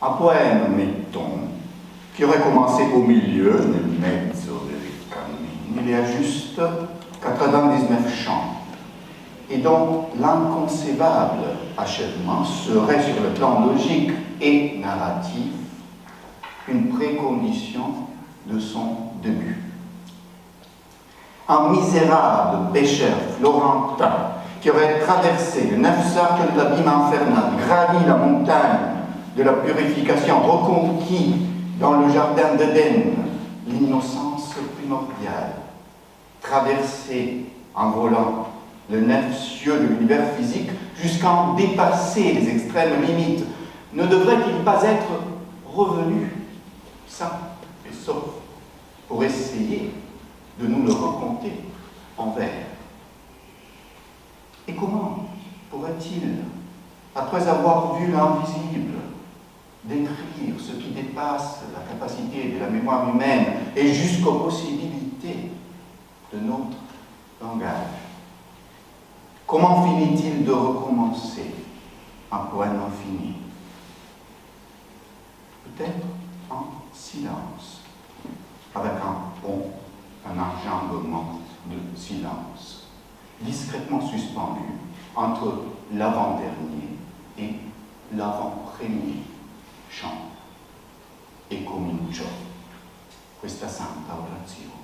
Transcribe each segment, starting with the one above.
Un poème, mettons, qui aurait commencé au milieu, nel mezzo del cammino, il y a juste 99 chants, et dont l'inconcevable achèvement serait, sur le plan logique et narratif, une précondition de son début. Un misérable pêcheur florentin qui aurait traversé le 9 cercles de l'abîme infernal, gravi la montagne de la purification, reconquis dans le jardin d'Éden l'innocence primordiale, traversé en volant le 9 cieux de l'univers physique jusqu'à en dépasser les extrêmes limites, ne devrait-il pas être revenu, sain et sauf, pour essayer de nous le raconter en vers? Et comment pourrait-il, après avoir vu l'invisible, décrire ce qui dépasse la capacité de la mémoire humaine et jusqu'aux possibilités de notre langage? Comment finit-il de recommencer un poème infini? Peut-être en silence, avec un pont, un enjambement de silence, discrètement suspendu entre l'avant-dernier et l'avant-premier chant. E comincio questa santa orazione.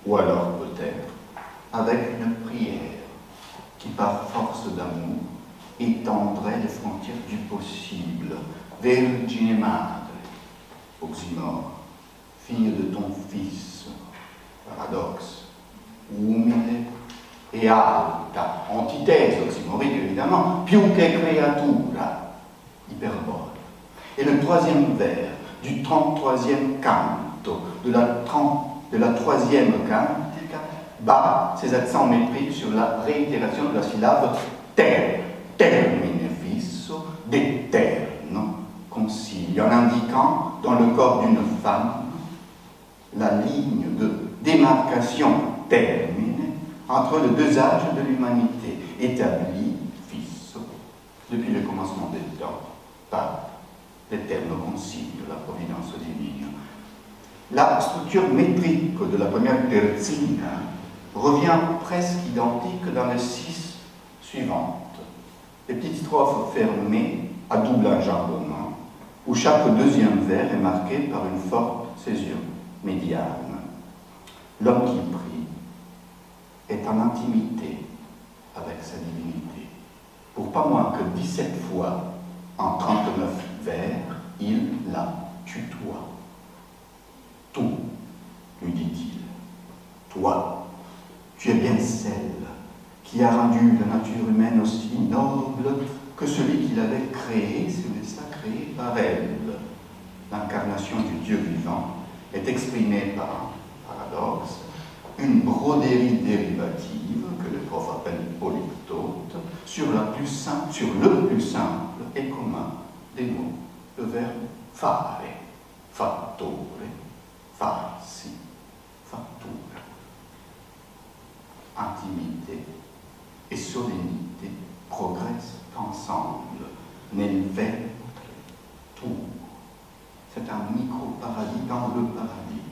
Ou alors peut-être avec une prière qui par force d'amour étendrait les frontières du possible. Vergine Madre, oxymore, fille de ton fils, paradoxe, umile e alta, antithèse oxymorique évidemment, più che creatura, hyperbole. Et le troisième vers du 33e canto, de la troisième cantica, bat ses accents métriques sur la réitération de la syllabe ter, termine fisso, d'eterno concilio, en indiquant dans le corps d'une femme la ligne de démarcation termine entre les deux âges de l'humanité, établie fisso depuis le commencement des temps par l'éterno concilio, la providence divine. La structure métrique de la première terzina revient presque identique dans les 6 suivantes. Les petites strophes fermées à double enjambement, où chaque deuxième vers est marqué par une forte césure médiane. L'homme qui prie est en intimité avec sa divinité. Pour pas moins que 17 fois, en 39 vers, il la tutoie. Tout, lui dit-il, toi, tu es bien celle qui a rendu la nature humaine aussi noble que celui qui l'avait créée se laissa créer par elle. L'incarnation du Dieu vivant est exprimée par un paradoxe, une brodérie dérivative que le prof appelle polyptote, sur le plus simple et commun des mots, le verbe fare, fattore, farsi, fattura. Intimité et solennité progressent ensemble nel ventre. C'est un micro-paradis dans le paradis.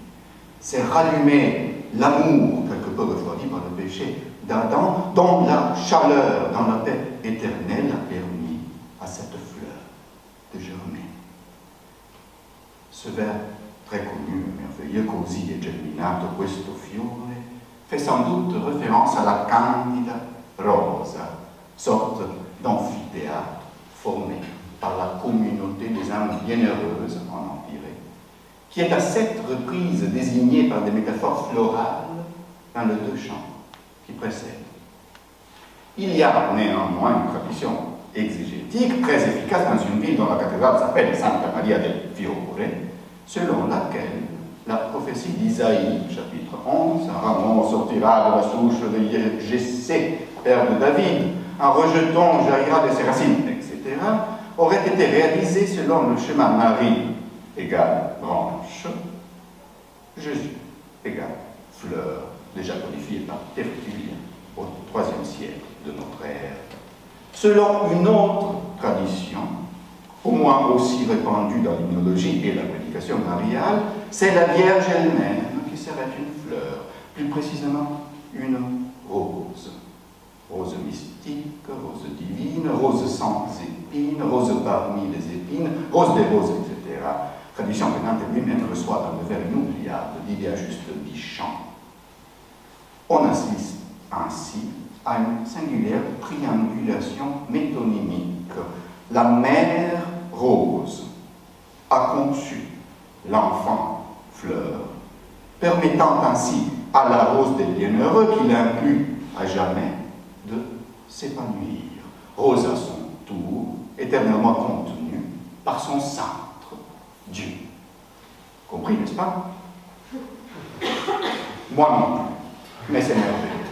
C'est rallumer l'amour, quelque peu refroidi par le péché d'Adam, dont la chaleur dans la paix éternelle a permis à cette fleur de germer. Ce vers très connu et merveilleux, così è germinato questo fiore, fait sans doute référence à la Candida Rosa, sorte d'amphithéâtre formé par la communauté des âmes bienheureuses en empirée, qui est à 7 reprises désignée par des métaphores florales dans les 2 chants qui précèdent. Il y a néanmoins une tradition exégétique très efficace dans une ville dont la cathédrale s'appelle Santa Maria del Fiore, selon laquelle la prophétie d'Isaïe, chapitre 11, un rameau sortira de la souche de Jessé, père de David, un rejeton jaillira de ses racines, etc., aurait été réalisée selon le schéma Marie égale branche, Jésus égale fleur, déjà codifiée par Tertullien au IIIe siècle de notre ère. Selon une autre tradition, au moins aussi répandue dans l'hymnologie et la prédication mariale, c'est la Vierge elle-même qui serait une fleur, plus précisément une rose. Rose mystique, rose divine, rose sans épines, rose parmi les épines, rose des roses, etc. Tradition que Dante lui-même reçoit dans le vers inoubliable d'il y a juste 10 chants. On assiste ainsi à une singulière triangulation métonymique. La mère rose a conçu l'enfant fleur, permettant ainsi à la rose des bienheureux, qui l'inclut à jamais, de s'épanouir. Rose à son tour, éternellement contenue par son centre, Dieu. Compris, n'est-ce pas? Moi non plus, mais c'est merveilleux.